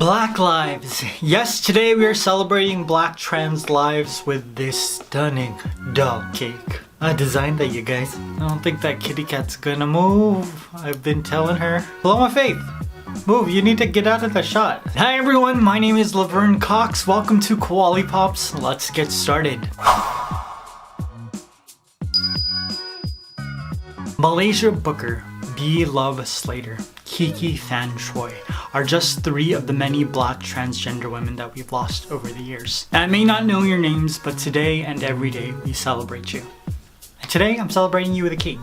Black lives. Yes, today we are celebrating black trans lives with this stunning doll cake. I designed that, you guys. I don't think that kitty cat's gonna move. I've been telling her. Blow my faith. Move, you need to get out of the shot. Hi everyone, my name is Laverne Cox. Welcome to Koalipops. Let's get started. Malaysia Booker, B. Love Slater, Kiki Fan Choi are just 3 of the many black transgender women that we've lost over the years. I may not know your names, but today and every day we celebrate you. And today I'm celebrating you with a cake.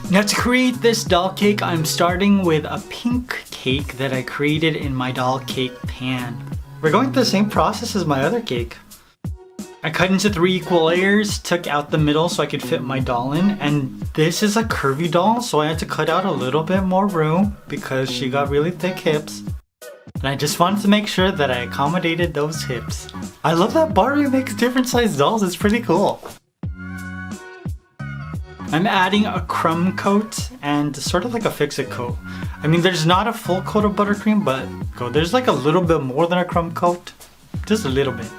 Now to create this doll cake, I'm starting with a pink cake that I created in my doll cake pan. We're going through the same process as my other cake. I cut into 3 equal layers, took out the middle so I could fit my doll in, and this is a curvy doll, so I had to cut out a little bit more room because she got really thick hips. And I just wanted to make sure that I accommodated those hips. I love that Barbie makes different sized dolls, it's pretty cool. I'm adding a crumb coat and sort of like a fix-it coat. I mean, there's not a full coat of buttercream, but there's like a little bit more than a crumb coat. Just a little bit.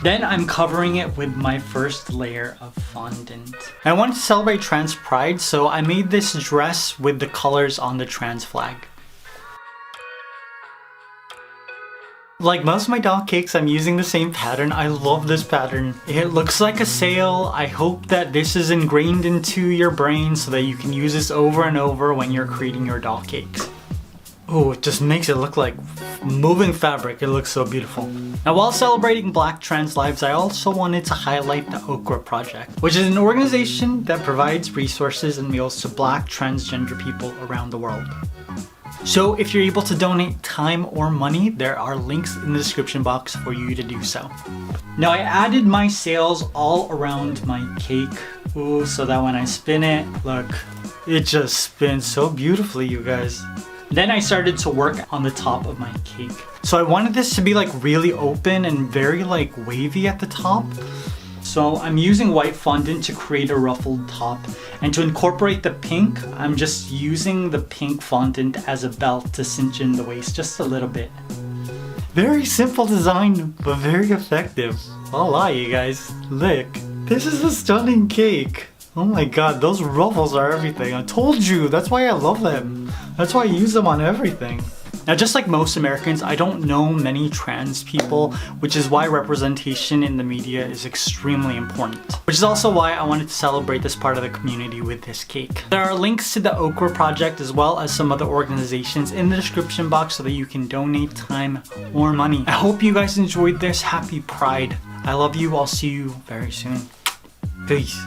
Then I'm covering it with my first layer of fondant. I wanted to celebrate trans pride, so I made this dress with the colors on the trans flag. Like most of my doll cakes, I'm using the same pattern. I love this pattern. It looks like a sail. I hope that this is ingrained into your brain so that you can use this over and over when you're creating your doll cakes. Oh, it just makes it look like moving fabric. It looks so beautiful. Now, while celebrating black trans lives, I also wanted to highlight the Okra Project, which is an organization that provides resources and meals to black transgender people around the world. So if you're able to donate time or money, there are links in the description box for you to do so. Now I added my sails all around my cake, so that when I spin it, look, it just spins so beautifully, you guys. Then I started to work on the top of my cake. So I wanted this to be like really open and very like wavy at the top. So I'm using white fondant to create a ruffled top, and to incorporate the pink, I'm just using the pink fondant as a belt to cinch in the waist just a little bit. Very simple design, but very effective. I'll lie, you guys. Look, this is a stunning cake. Oh my god, those ruffles are everything. I told you, that's why I love them. That's why I use them on everything. Now, just like most Americans, I don't know many trans people, which is why representation in the media is extremely important. Which is also why I wanted to celebrate this part of the community with this cake. There are links to the Okra Project as well as some other organizations in the description box so that you can donate time or money. I hope you guys enjoyed this. Happy Pride. I love you. I'll see you very soon. Peace.